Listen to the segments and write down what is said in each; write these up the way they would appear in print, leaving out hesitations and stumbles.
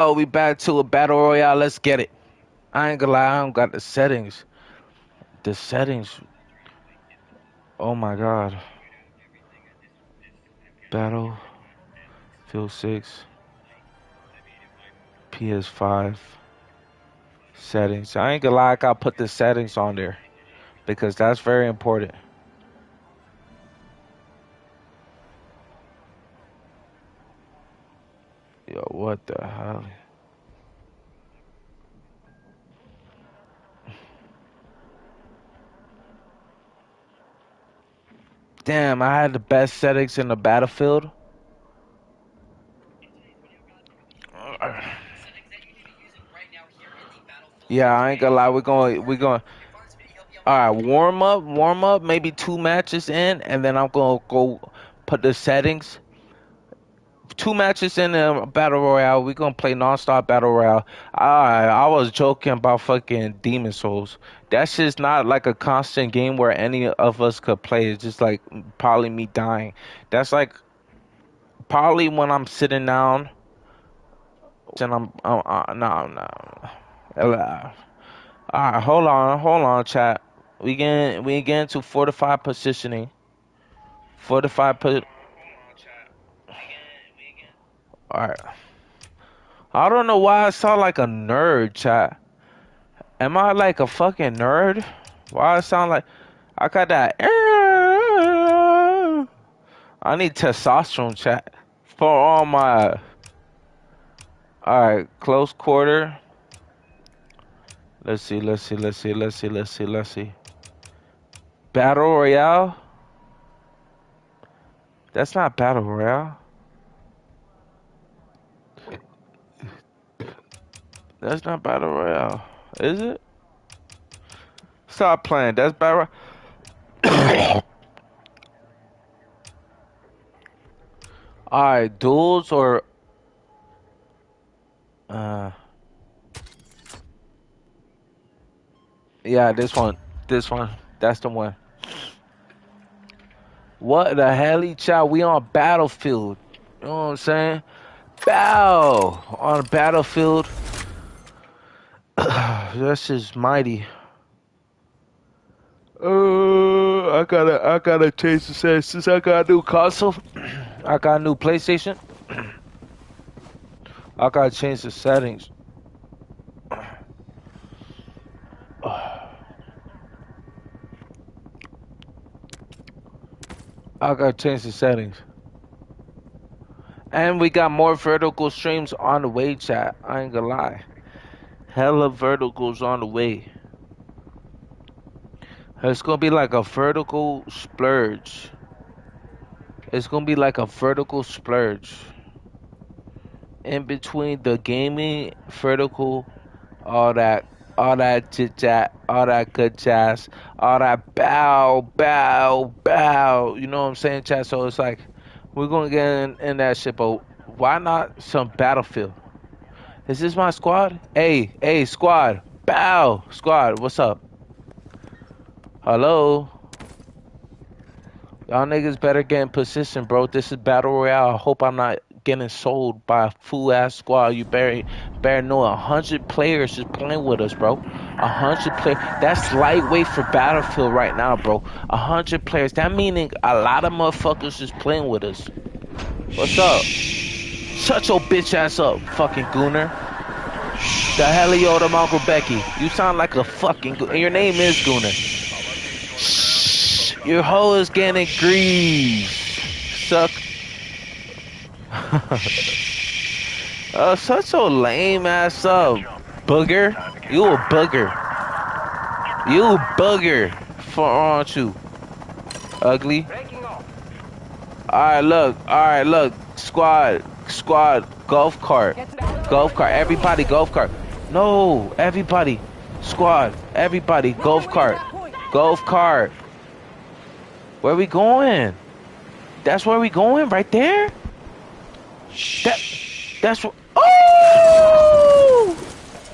Oh, we back to a battle royale. Let's get it. I ain't gonna lie, I don't got the settings. The settings. Oh my god. Battlefield 6, PS5 settings. I ain't gonna lie, I gotta put the settings on there because that's very important. Yo, what the hell? Damn, I had the best settings in the Battlefield. Yeah, I ain't gonna lie, we're going. All right, warm up, maybe 2 matches in, and then I'm gonna go put the settings. 2 matches in a battle royale. We gonna play nonstop battle royale. I was joking about fucking Demon Souls. That's just not like a constant game where any of us could play. It's just like probably me dying. That's like probably when I'm sitting down and I'm no no. All right, hold on, chat. We get into fortified positioning. Fortified. All right. I don't know why I sound like a nerd, chat. Am I like a fucking nerd? Why I sound like I got that? I need testosterone, chat, for all my. All right, close quarter. Let's see. Let's see. Battle Royale. That's not Battle Royale. That's not Battle Royale. Is it? Stop playing. That's Battle. All right, duels or uh, yeah, this one. This one. That's the one. What the hell, child? We on Battlefield. You know what I'm saying? Bow on Battlefield. That's just mighty. I gotta change the settings since I got a new console. I got a new PlayStation. I gotta change the settings. I gotta change the settings. And we got more vertical streams on the way, chat. I ain't gonna lie. Hella verticals on the way. It's gonna be like a vertical splurge. It's gonna be like a vertical splurge. In between the gaming vertical, all that all that chit chat, all that good jazz, all that bow. You know what I'm saying, chat? So it's like we're gonna get in that shit, but why not some Battlefield? Is this my squad? Hey, squad. Bow, squad. What's up? Hello. Y'all niggas better get in position, bro. This is Battle Royale. I hope I'm not getting sold by a fool ass squad. You better know 100 players is playing with us, bro. 100 players. That's lightweight for Battlefield right now, bro. 100 players. That meaning a lot of motherfuckers is playing with us. What's up? Shut your bitch ass up, fucking gooner. The hell are you, the Uncle Becky? You sound like a fucking and your name is Gooner. Your hoe is getting greased. Suck. Such a lame ass up. Booger. You a booger. You booger. For aren't you? Ugly. Alright, look. Squad. Golf cart. Golf cart. Everybody, golf cart. No, everybody. Squad. Everybody, golf cart. Golf cart. Where we going? That's where we going, right there? That's what. Oh!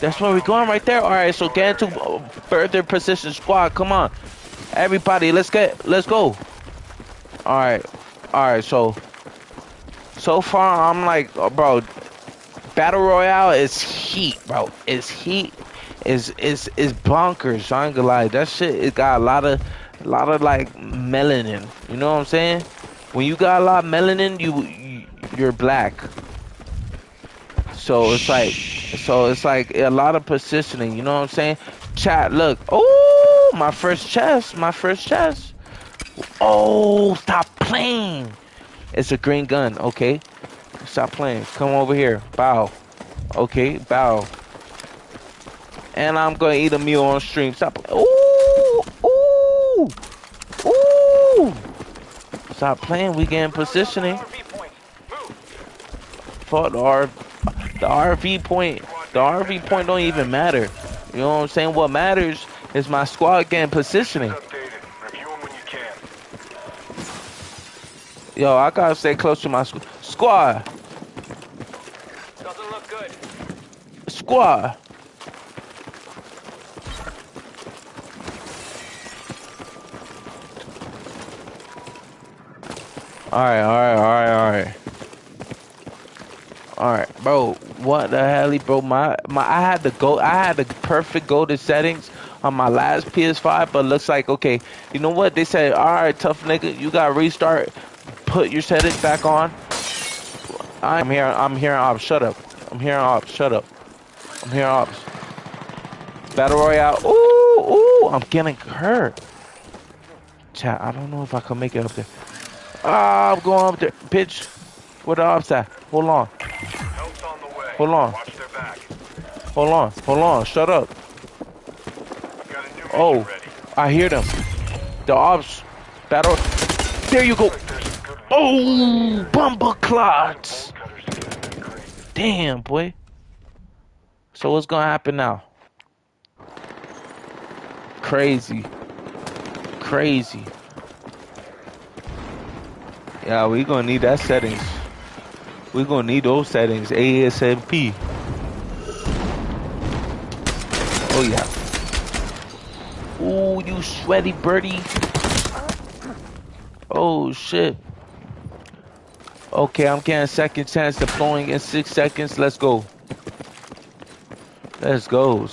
That's where we going, right there. All right, so get into further position, squad. Come on, everybody. Let's go. All right. So far I'm like, bro. Battle Royale is heat, bro. It's heat. Is bonkers. I ain't gonna lie. That shit, it got a lot of like melanin. You know what I'm saying? When you got a lot of melanin, you're black. So it's like, so it's like a lot of positioning. You know what I'm saying? Chat, look. Oh, my first chest. My first chest. Oh, stop playing. It's a green gun. Okay, stop playing. Come over here. Bow. Okay, bow. And I'm gonna eat a meal on stream. Stop. Ooh, ooh, ooh. Stop playing. We getting positioning. For the RV point. The RV point don't even matter. You know what I'm saying? What matters is my squad getting positioning. Yo, I gotta stay close to my squad. Doesn't look good. Squad. Alright, alright, alright, alright. Alright, bro. What the hell, bro? I had the perfect go to settings on my last PS5, but looks like okay. You know what? They said, alright, tough nigga, you gotta restart, put your settings back on. I'm hearing ops, shut up. I'm hearing ops, shut up. I'm hearing ops. Battle Royale. Ooh, ooh, I'm getting hurt. Chat, I don't know if I can make it up there. Ah, I'm going up there. Bitch, where the ops at? Hold on. Hold on. Hold on. Hold on. Shut up. Oh, I hear them. The ops. Battle. There you go. Oh, bumper clots. Damn, boy. So what's gonna happen now? Crazy. Crazy. Yeah, we gonna need that settings. We gonna need those settings ASAP. Oh yeah. Ooh, you sweaty birdie. Oh shit. Okay, I'm getting second chance deploying in 6 seconds. Let's go. Let's go.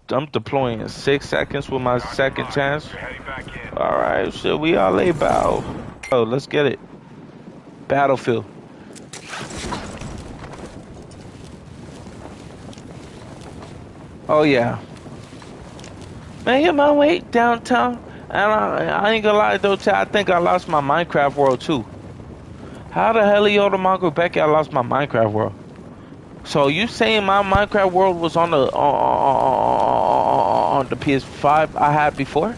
I'm deploying in 6 seconds with my second chance. Alright, shit, we all lay bow. Oh, let's get it. Battlefield. Oh yeah. Man, you're my way downtown. And I ain't gonna lie though, I think I lost my Minecraft world too. How the hell you the Mongo Becky? I lost my Minecraft world. So you saying my Minecraft world was on the PS5 I had before?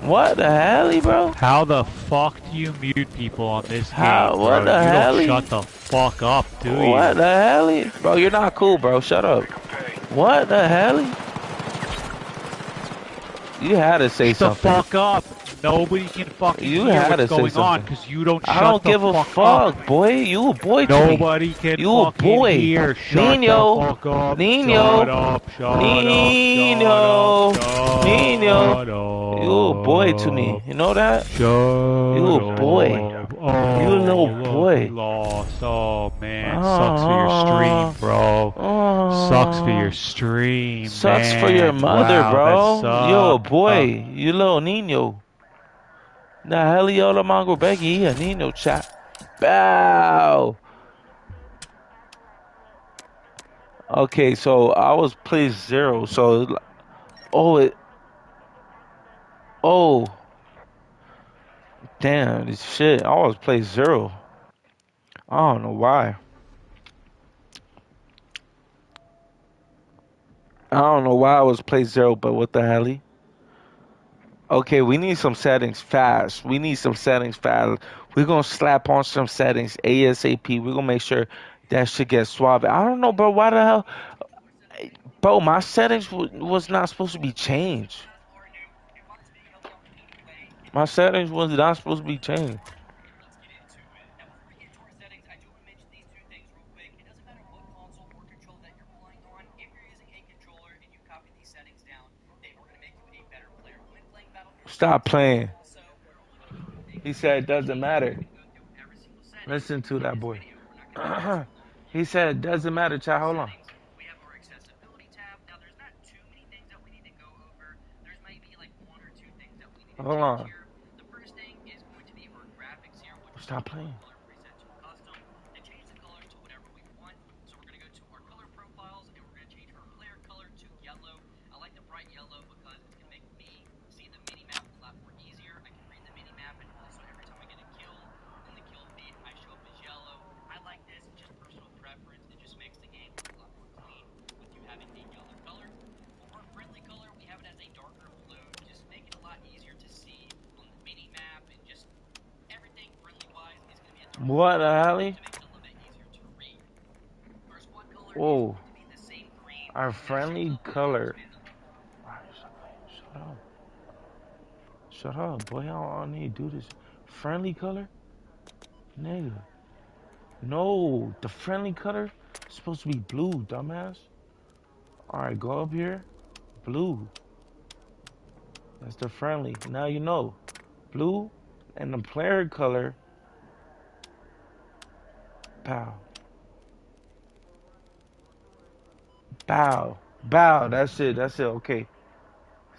What the hell, bro? How the fuck do you mute people on this game, How? What bro? the You don't hell? shut the fuck up, do you? What the hell? Bro, you're not cool, bro. Shut up. What the hell? You had to say Shut the something. fuck up. Nobody can fucking You hear had what's to say going on something. because you don't I shut don't the give a fuck up. fuck, boy. You a boy to me. Nobody can You a fucking boy. hear. Shut Nino. the fuck up. Nino. Shut up. Shut Nino. up. Shut Nino. up. You a boy to me. You know that? Shut You a boy. up. Oh, You a little look, we boy. lost. Oh, man. Sucks for your stream, bro. Sucks for your stream, Sucks man. for your mother, wow, bro. That You a sucks. boy. You little Nino. The hell you the Mongo Becky? He a Nino chat. Bow. Okay, so I was place 0. So, oh, oh, damn, this shit. I was place 0. I don't know why. I don't know why I was place 0, but what the hell? Okay, we need some settings fast. We need some settings fast. We're gonna slap on some settings ASAP. We're gonna make sure that shit gets suave. I don't know, bro. Why the hell, bro? My settings was not supposed to be changed. My settings was not supposed to be changed. Stop playing. He said it doesn't matter. Listen to that boy. He said it doesn't matter, chat. Hold on. We have our accessibility tab. Now, there's not too many things that we need to go over. There's maybe like one or two things that we need to Hold change on. here. The first thing is going to be our graphics here, which we're Stop going to playing. color preset to custom and change the colors to whatever we want. So we're going to go to our color profiles and we're going to change our player color to yellow. I like the bright yellow because it's going to make me see the mini map a lot more easier. I can read the mini map, and also every time I get a kill on the kill feed, I show up as yellow. I like this. It's just personal preference. It just makes the game look a lot more clean with you having a yellow color. For our friendly color, we have it as a darker blue. Just make it a lot easier to see on the mini map, and just everything friendly wise is going to be a darker What the hell? to make it a little bit easier to read. Our squad color is Whoa. going to be the same green. Our friendly color. Shut up. Shut up, boy. I don't need to do this. Friendly color? Nigga. No, the friendly color is supposed to be blue, dumbass. Alright, go up here. Blue. That's the friendly. Now you know. Blue and the player color. Pow. Bow. Bow. That's it. That's it. Okay.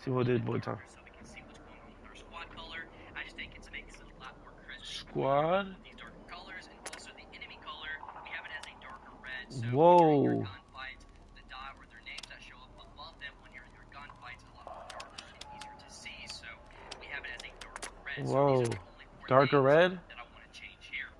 See what this boy talking. So we can see what's going on with our squad color. I just think it makes it a lot more crisp. Squad. These darker colors, and also the enemy color, we have it as a darker red. So during your Whoa. gunfights, the dot or their names that show up above them when you're in your gunfights is a lot more darker and easier to see. So we have it as a darker red. Whoa. So these are the only four Darker names red? that I want to change here.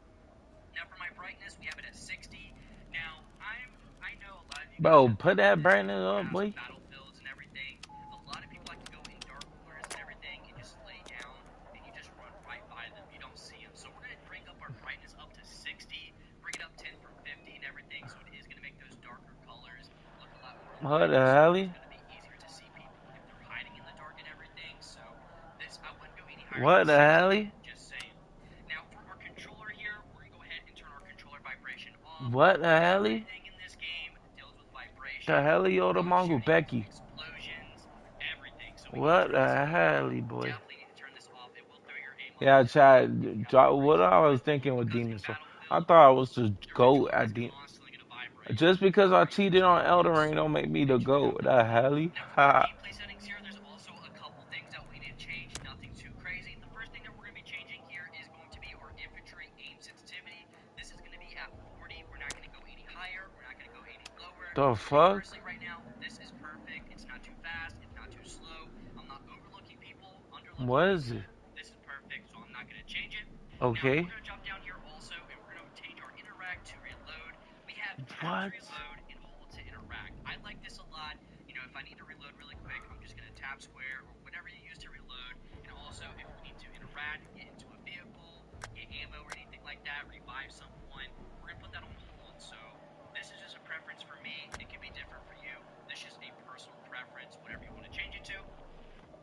Now for my brightness, we have it at 60. Now I know a lot of you guys Bro, have put that brightness up, past boy. battlefields and everything. A lot of people like to go in dark corners and everything and just lay down and you just run right by them. You don't see them. So we're going to bring up our brightness up to 60, bring it up 10 from 50 and everything. So it is going to make those darker colors look a lot more What the lively. So hell? it's going to be easier to see people if they're hiding in the dark and everything. So this, I wouldn't go any higher What than the 60. hell? Just saying. Now for our controller here, we're going to go ahead and turn our controller vibration off. What the hell? Everything in this game deals with vibration. The hell, yo, the Mongol Becky. Explosions, everything. So What the hell, boy? definitely need to turn this off. It will throw your aim Yeah, level Chad. What I was thinking with Demon Soul, I thought I was the GOAT at Demon. constantly going to vibrate. Just because I cheated on Elden Ring don't make me the GOAT. The hell? Now for our gameplay settings here, there's also a couple things that we need to change. Nothing too crazy. The first thing that we're going to be changing here is going to be our infantry aim sensitivity. This is going to be at 40. We're not going to go any higher. We're not going to go any lower. The fuck? Personally, right now, this is perfect. It's not too fast. It's not too slow. I'm not overlooking people, underlooking What is people. it? This is perfect, so I'm not going to change it. Okay. Now, we're going to drop down here also, and we're going to change our interact to reload. We have What? reload and hold to interact. I like this a lot. You know, if I need to reload really quick, I'm just going to tap square or whatever you use to reload. And also, if we need to interact, get into a vehicle, get ammo or anything like that, revive someone, we're going to put that on hold. So this is just a preference for me. It can be different for you. This is just a personal preference, whatever you want to change it to.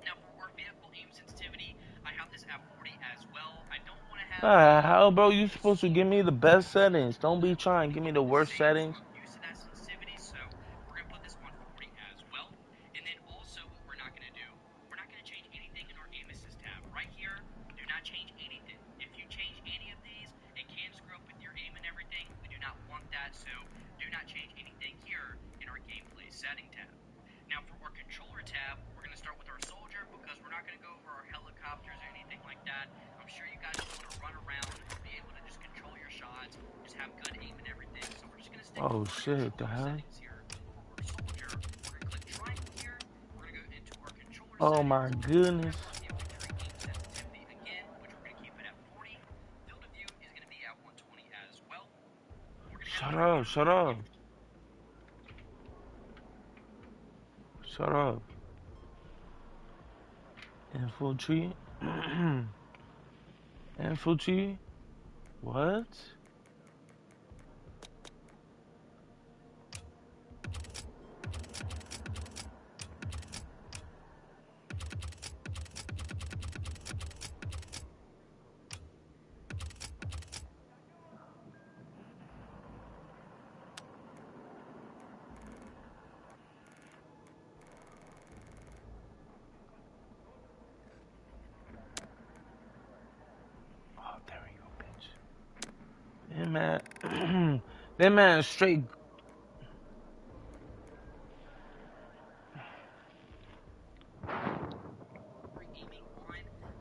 Now, for our vehicle aim sensitivity, I have this at 40 as well. I don't want to have... How, bro? You supposed to give me the best settings. Don't be trying to give me the worst settings. I'm used to that sensitivity, so we're going to put this on 40 as well. And then also what we're not going to do, we're not going to change anything in our aim assist tab. Right here, do not change anything. If you change any of these, it can screw up with your aim and everything. We do not want that, so do not change anything here in our gameplay setting tab. Now for our controller tab, we're going to start with our soldier because we're not going to go over our helicopters or anything like that. I'm sure you guys want to run around and be able to just control your shots, just have good aim and everything. So we're just going to stick Oh with shit, the hell? settings here. For soldier, we're going to click triangle here. We're going to go into our controller Oh settings. my goodness. Infantry aim sensitivity again, which we're going to keep it at 40. Field of view is going to be at 120 as well. Shut up, shut up. Shut up. Infantry. Infantry. What? Oh, there we go, bitch. That man straight. Aiming on.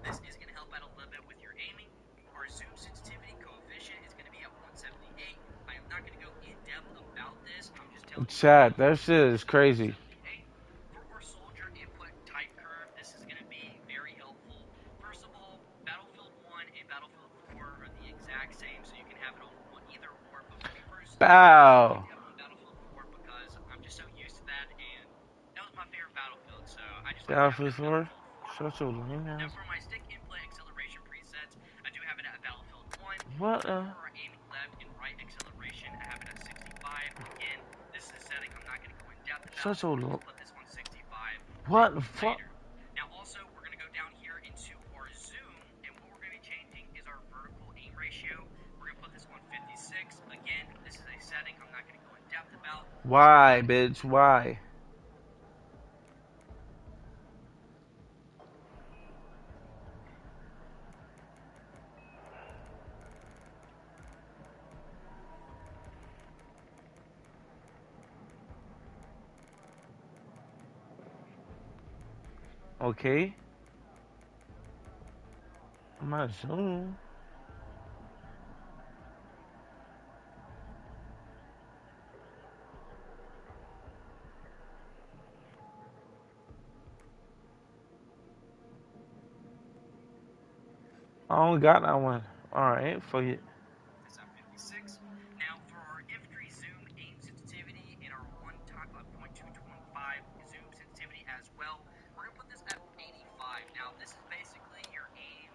This is going to help out a little bit with your aiming. Our zoom sensitivity coefficient is going to be at 178. I am not going to go in depth about this. I'm just telling you. Chat, that shit is crazy. 178. For our soldier input type curve, this is going to be very helpful. First of all, Battlefield 1 and Battlefield 4 are the exact same, so you can have it on either or. But for me personally, I Bow. like to have it on Battlefield 4 because I'm just so used to that, and that was my favorite Battlefield, so I just like to have it Battlefield at 4. Battlefield 4. Shut your lame Now ass. for my stick input acceleration presets, I do have it at Battlefield 1. What? So for our aiming left and right acceleration, I have it at 65. Again, this is a setting I'm not going to go in depth about. Shut your We'll lame. put this on 65 What the fuck? later. Now also, we're going to go down here into our zoom, and what we're going to be changing is our vertical aim ratio. We're going to put this on 56. Again, this is a setting I'm not going to go in depth about. Why, bitch? Why? Okay. I'm not zoom. I don't got that one. Alright, for you. This at 56. Now for our infantry zoom aim sensitivity and our 1.225 zoom sensitivity as well, we're going to put this at 85. Now this is basically your aim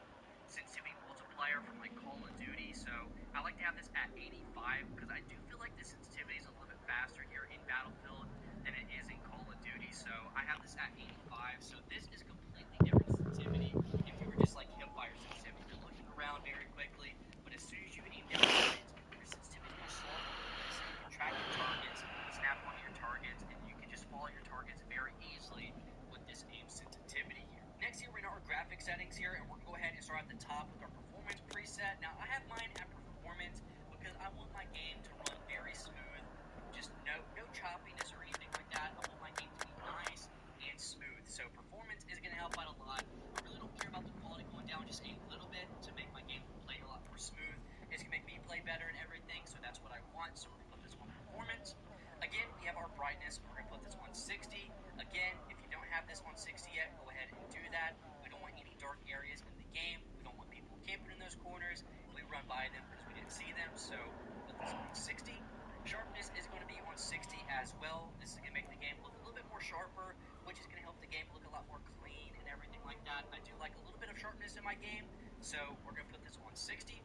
sensitivity multiplier from like Call of Duty, so I like to have this at 85 because I do feel like the sensitivity is a little bit faster here in Battlefield than it is in Call of Duty, so I have this at 85. So this is completely different sensitivity if you were just like hipfire sensitivity. You're looking around very quickly, but as soon as you aim down sights, your sensitivity is going to slow a little bit, so you can track your targets, snap onto your targets, and you can just follow your targets very easily with this aim sensitivity here. Next here, we're in our graphic settings here, and we're going to go ahead and start at the top with our performance preset. Now, I have mine at performance because I want my game to run very smooth, just no choppiness or anything like that. I want my game to be nice and smooth, so performance is going to help out a lot. I really don't care about the quality going down just a little bit to make my game play a lot more smooth. It's going to make me play better and everything, so that's what I want, so we're going to put this on performance. Again, we have our brightness, we're going to put this on 60. Again, if you don't have this on 60 yet, go ahead and do that. We don't want any dark areas in the game. We don't want people camping in those corners. We run by them because we didn't see them, so we'll put this on 60. Sharpness is going to be on 60 as well. This is going to make the game look a little bit more sharper, which is going to help the game look a lot more clean and everything like that. I do like a little bit of sharpness in my game, so we're going to put this on 60.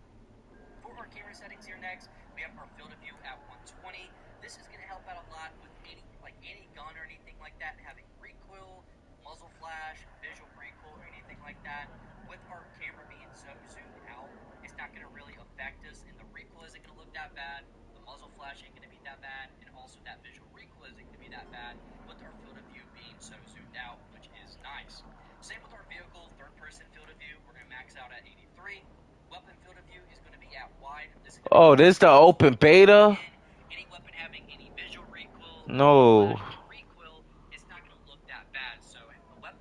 For our camera settings here next, we have our field of view at 120. This is going to help out a lot with any gun or anything like that, having recoil, muzzle flash, visual recoil, or anything like that. With our camera being so zoomed out, it's not going to really affect us, and the recoil isn't going to look that bad. The muzzle flash ain't going to be that bad, and also that visual recoil isn't going to be that bad with our field of view being so zoomed out, which is nice. Same with our vehicle, third-person field of view, we're going to max out at 83. Weapon field of view is going to be at wide. Oh, this the open beta? Any weapon having any visual recoil, No. recoil, it's not going to look that bad. So the weapon.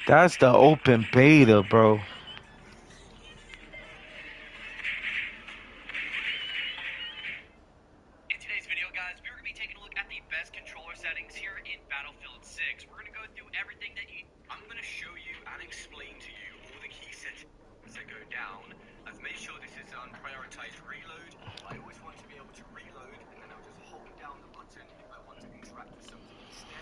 That's the open beta, bro. In today's video, guys, we're going to be taking a look at the best controller settings here in Battlefield 6. We're going to go through everything that I'm going to show you and explain to you all the key settings that go down. I've made sure this is on prioritized reload. I always want to be able to reload, and then I'll just hold down the button if I want to interact with something instead.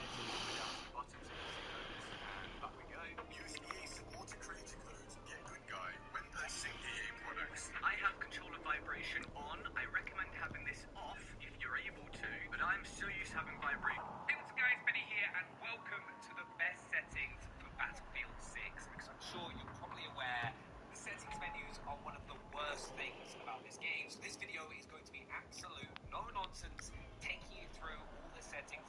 Down to the bottom so you can see those, and back we go. Use EA supporter creator code, get good guy, when purchasing EA products. I have controller vibration on. I recommend having this off if you're able to, but I'm still used to having vibration. Hey, what's up guys, Benny here, and welcome to the best settings for Battlefield 6, because I'm sure you're probably aware the settings menus are one of the worst things about this game. So this video is going to be absolute no nonsense, taking you through all the settings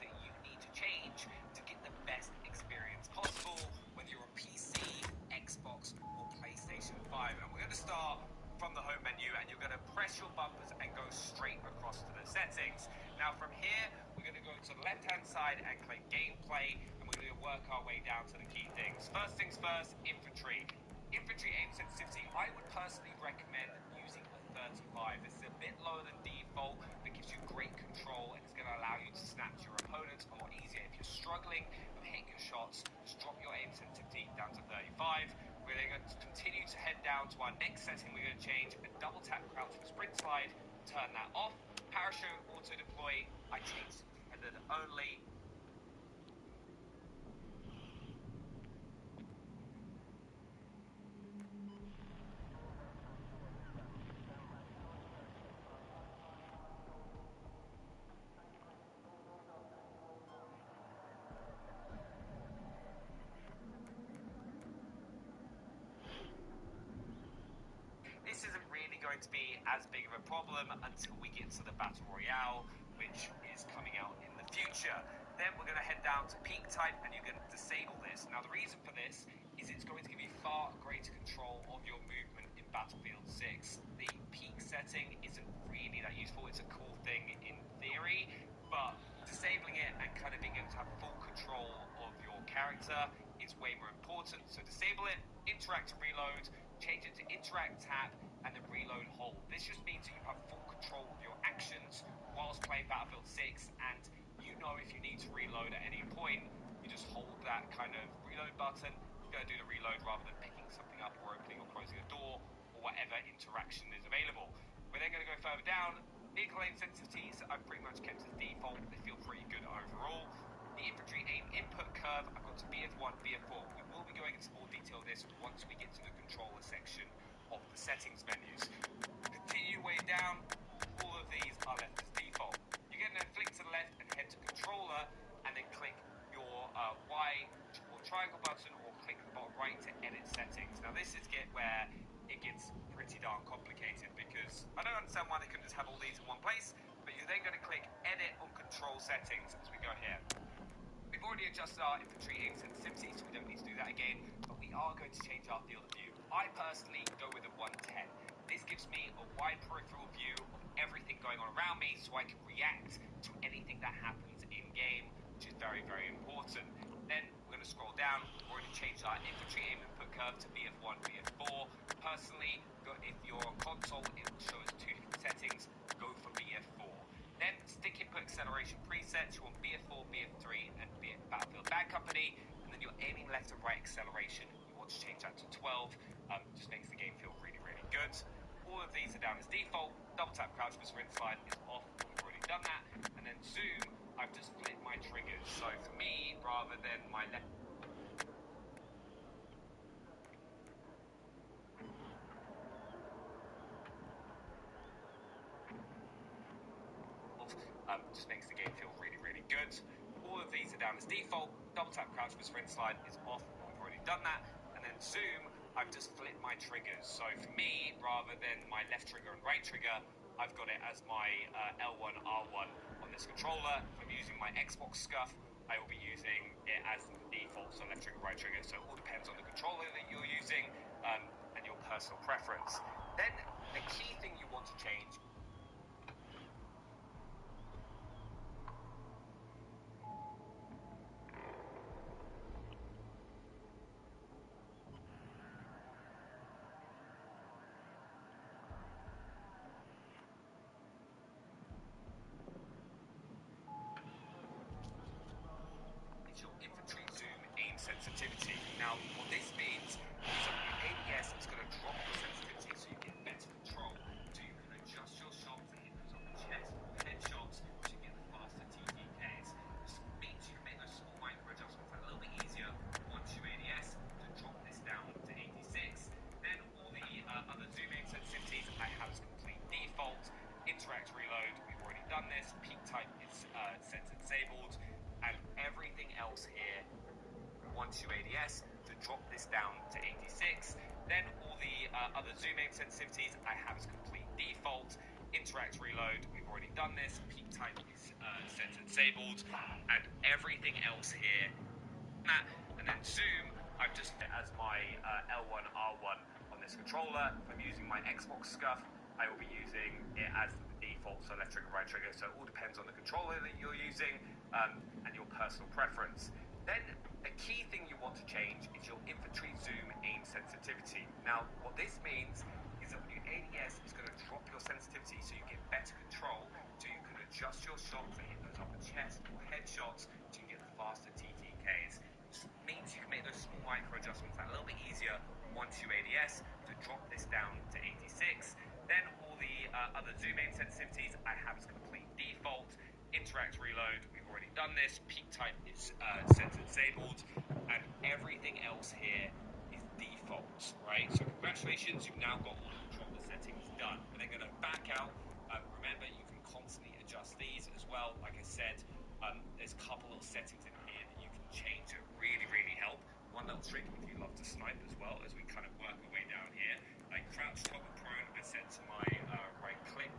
best experience possible, whether you're on PC, Xbox, or PlayStation 5. And we're going to start from the home menu, and you're going to press your bumpers and go straight across to the settings. Now from here, we're going to go to the left-hand side and click gameplay, and we're going to work our way down to the key things. First things first, infantry. Infantry aim sensitivity, I would personally recommend using a 35. This is a bit lower than default, but gives you great control, and it's going to allow you to snap to your opponents a lot easier. If you're struggling with hitting your shots, just drop your aim sensitivity down to 35. We're then going to continue to head down to our next setting. We're going to change a double tap crouch with sprint slide, turn that off. Parachute auto deploy, I changed to dependent only. This isn't really going to be as big of a problem until we get to the Battle Royale, which is coming out in the future. Then we're going to head down to peak type, and you're going to disable this. Now the reason for this is it's going to give you far greater control of your movement in Battlefield 6. The peak setting isn't really that useful. It's a cool thing in theory, but disabling it and kind of being able to have full control of your character is way more important. So disable it, interact and reload, change it to interact tap, and then reload hold. This just means that you have full control of your actions whilst playing Battlefield 6, and you know if you need to reload at any point, you just hold that kind of reload button, you're going to do the reload rather than picking something up or opening or closing a door or whatever interaction is available. We're then going to go further down. Vehicle aim sensitivities I've pretty much kept as default. They feel pretty good overall. The infantry aim input curve I've got to BF1, BF4. We will be going into more detail of this once we get to the controller section of the settings menus. Continue way down, all of these are left as default. You're going to flick to the left and head to controller, and then click your Y or triangle button, or click the bottom right to edit settings. Now this is where it gets pretty darn complicated, because I don't understand why they couldn't just have all these in one place, but you're then going to click edit on control settings as we go here. We've already adjusted our infantry aim sensitivity, so we don't need to do that again, but we are going to change our field of view. I personally go with a 110. This gives me a wide peripheral view of everything going on around me, so I can react to anything that happens in-game, which is very, very important. Then we're going to scroll down. We've already changed our infantry aim input curve to BF1, BF4. Personally, if you're on console, it will show us two different settings. Go for BF4. Then stick input acceleration presets, you want BF4, BF3, and Battlefield Bad Company. And then your aiming left and right acceleration, you want to change that to 12. Just makes the game feel really, really good. All of these are down as default. Double tap crouch with sprint slide is off. We've already done that. And then zoom, I've just split my triggers. So for me, rather than my left, just makes the game feel really, really good. All of these are down as default. Double tap crouch with sprint slide is off. We've already done that. And then zoom, I've just flipped my triggers. So for me, rather than my left trigger and right trigger, I've got it as my L1, R1 on this controller. If I'm using my Xbox SCUF, I will be using it as the default, so left trigger, right trigger. So it all depends on the controller that you're using and your personal preference. Then the key thing you want to change your infantry zoom aim sensitivity. Now, what this means is that your ADS is going to drop your sensitivity so you get better control. So you can adjust your shots to hit those on the chest or headshots to get the faster TTKs. This means you can make those small micro adjustments a little bit easier once your ADS to drop this down to 86. Then all the other zoom aim sensitivities I have as complete default. Interact reload, we've already done this. Peak type is set to disabled. And everything else here, once your ADS, to drop this down to 86. Then all the other zoom aim sensitivities I have as complete default. Interact reload, we've already done this. Peak type is set to disabled. And everything else here, that. And then zoom, I've just as my L1, R1 on this controller. If I'm using my Xbox SCUF, I will be using it as the default, so left trigger, right trigger. So it all depends on the controller that you're using and your personal preference. Then a key thing you want to change is your infantry zoom aim sensitivity. Now, what this means is that when you ADS, it's going to drop your sensitivity so you get better control, so you can adjust your shots to hit those upper chest or head shots to get the faster TTKs. This means you can make those small micro adjustments a little bit easier once you ADS to drop this down to 86. Then all the other zoom aim sensitivities I have as complete default. Interact reload, we've already done this. Peak type is set to disabled, and everything else here is default, right? So congratulations, you've now got all the controller settings done. We're then going to back out. Remember, you can constantly adjust these as well. Like I said, there's a couple little settings in here that you can change that really, really help. One little trick if you love to snipe as well, as we kind of work our way down here. Like crouch toggle prone, I set to my right click.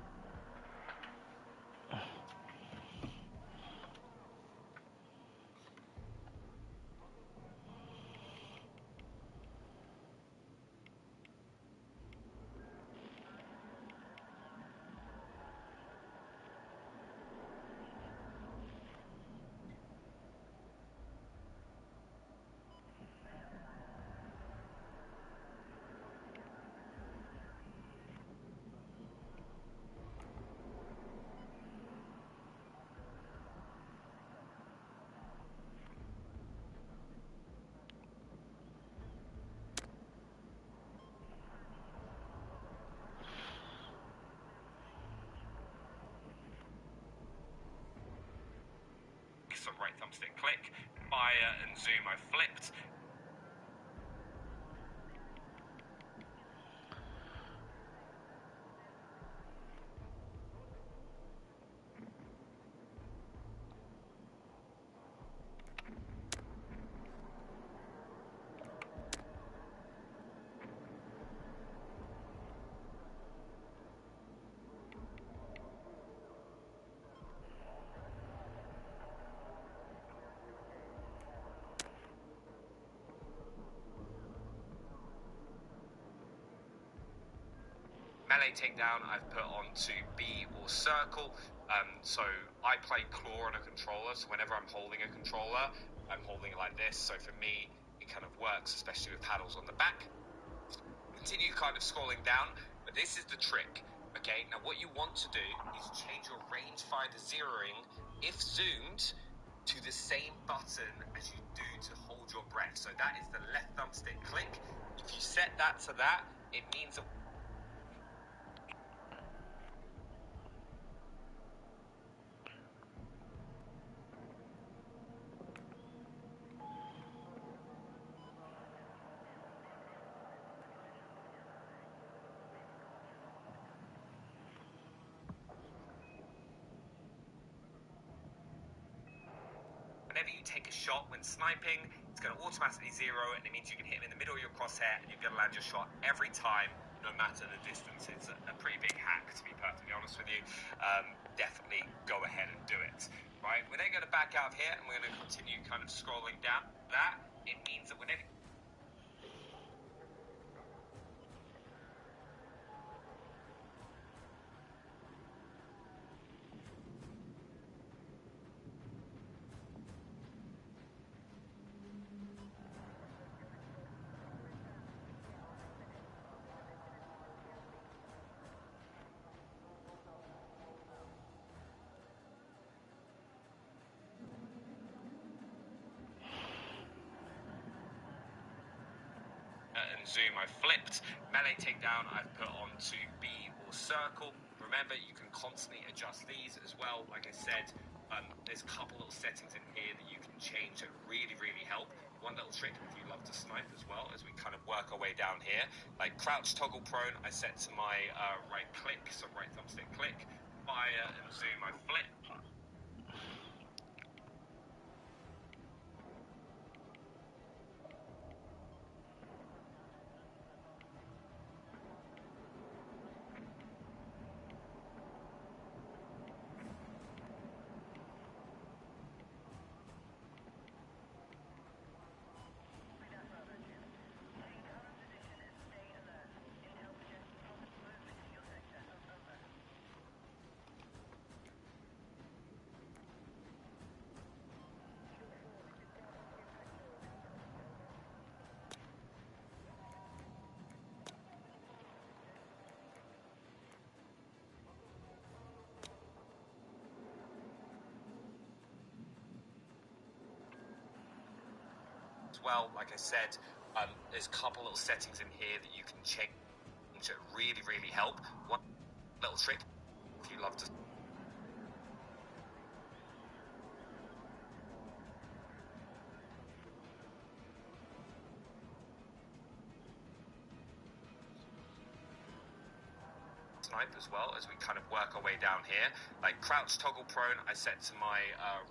So right thumbstick click, fire and zoom I flipped. Melee takedown I've put onto B or circle. So I play claw on a controller, so whenever I'm holding a controller, I'm holding it like this. So for me, it kind of works, especially with paddles on the back. Continue kind of scrolling down, but this is the trick. Okay, now what you want to do is change your rangefinder zeroing, if zoomed, to the same button as you do to hold your breath. So that is the left thumbstick click. If you set that to that, it means that whenever you take a shot when sniping, it's going to automatically zero, and it means you can hit him in the middle of your crosshair, and you're going to land your shot every time, no matter the distance. It's a pretty big hack, to be perfectly honest with you. Definitely go ahead and do it. Right, we're then going to back out of here, and we're going to continue kind of scrolling down. That, it means that whenever and zoom I flipped. Melee takedown I've put onto B or circle. Remember, you can constantly adjust these as well. Like I said, there's a couple little settings in here that you can change that really, really help. One little trick if you love to snipe as well, as we kind of work our way down here. Like crouch toggle prone, I set to my right click, so right thumbstick click. Fire and zoom I flip. as well. Like I said, there's a couple little settings in here that you can change that really, really help. One little trick, if you love to snipe as well, as we kind of work our way down here. Like crouch toggle prone, I set to my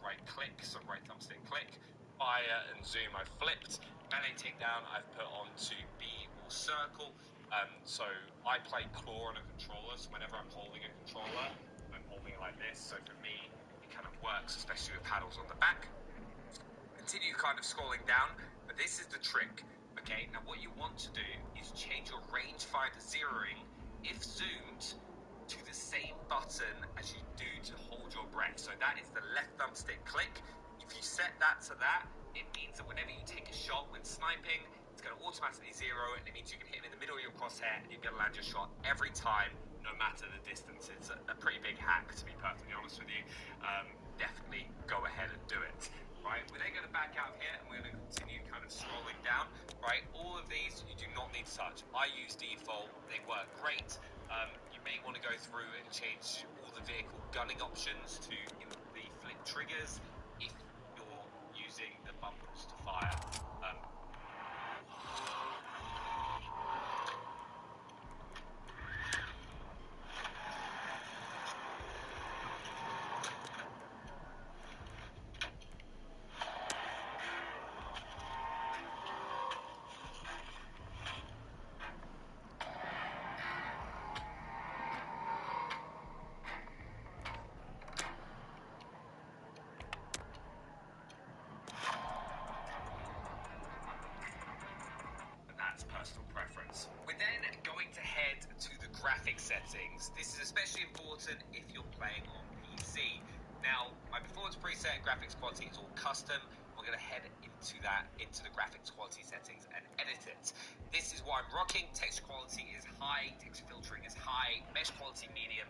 right click, so right thumbstick click. Fire and zoom, I've flipped. Melee takedown, I've put on to B or circle. So I play claw on a controller, so whenever I'm holding a controller, I'm holding it like this. So for me, it kind of works, especially with paddles on the back. Continue kind of scrolling down, but this is the trick. Okay, now what you want to do is change your rangefinder zeroing, if zoomed, to the same button as you do to hold your breath. So that is the left thumbstick click. If you set that to that, it means that whenever you take a shot when sniping, it's going to automatically zero, and it means you can hit it in the middle of your crosshair and you're going to land your shot every time, no matter the distance. It's a pretty big hack, to be perfectly honest with you. Definitely go ahead and do it. Right, we're then going to back out here and we're going to continue kind of scrolling down. Right, all of these you do not need to touch. I use default, they work great. You may want to go through and change all the vehicle gunning options to the flip triggers if you're using the bumpers to fire. That's personal preference. We're then going to head to the graphic settings. This is especially important if you're playing on PC. Now, my performance preset graphics quality is all custom. We're going to head into the graphics quality settings and edit it. This is what I'm rocking. Texture quality is high, texture filtering is high, mesh quality medium.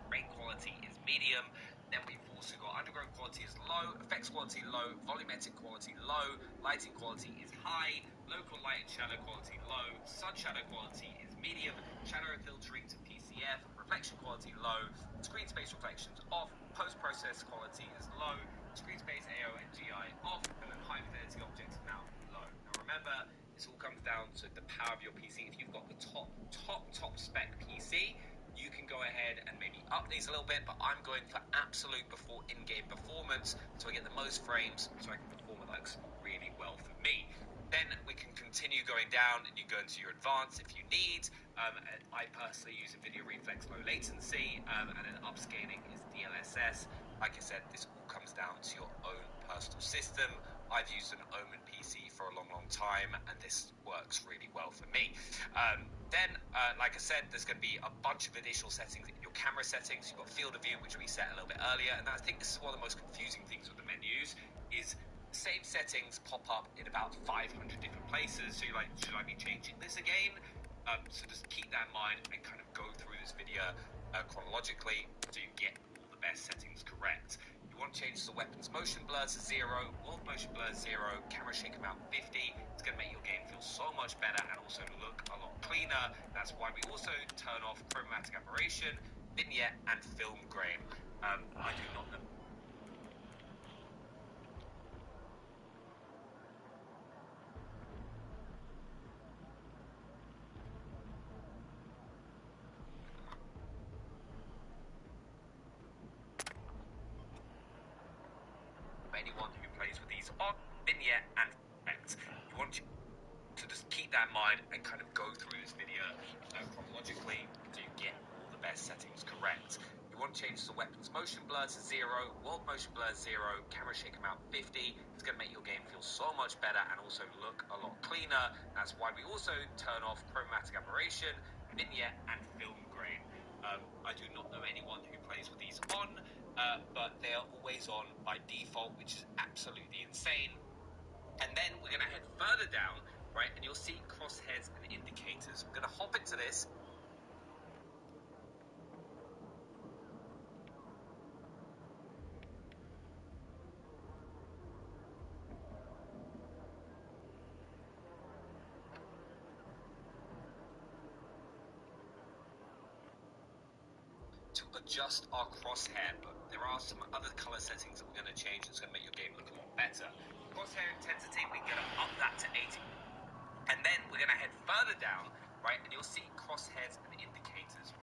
Rate quality is medium. Then we've also got underground quality is low, effects quality low, volumetric quality low, lighting quality is high, local light and shadow quality low, sun shadow quality is medium, shadow filtering to PCF, reflection quality low, screen space reflections off, post-process quality is low, screen space AO and GI off, and then high fidelity objects mount low. Now remember, this all comes down to the power of your PC. If you've got the top spec PC, you can go ahead and maybe up these a little bit, but I'm going for absolute before in-game performance, so I get the most frames, so I can perform it like really well for me. Then we can continue going down, and you go into your advanced if you need. I personally use a video reflex low latency, and then upscaling is DLSS. Like I said, this all comes down to your own personal system. I've used an Omen PC for a long time, and this works really well for me. Then, like I said, there's going to be a bunch of additional settings in your camera settings. You've got field of view, which we set a little bit earlier, and I think this is one of the most confusing things with the menus, is the same settings pop up in about 500 different places. So you're like, should I be changing this again? So just keep that in mind and kind of go through this video chronologically so you get all the best settings correct. You want to change the weapons motion blur to 0, world motion blur 0, camera shake amount 50. It's going to make your game feel so much better and also look a lot cleaner. That's why we also turn off chromatic aberration, vignette, and film grain. I do not know. Anyone who plays with these on vignette and effects. You want to just keep that in mind and kind of go through this video chronologically so you get all the best settings correct. You want to change the weapons motion blur to 0, world motion blur 0, camera shake amount 50. It's going to make your game feel so much better and also look a lot cleaner. That's why we also turn off chromatic aberration, vignette, and film grain. I do not know anyone who plays with these but they are always on by default, which is absolutely insane. And then we're going to head further down, right, and you'll see crosshairs and indicators. We're going to hop into this. To adjust our crosshair, but there are some other color settings that we're going to change that's going to make your game look a lot better. Crosshair intensity, we're going to up that to 80. And then we're going to head further down, right, and you'll see crosshairs and indicators.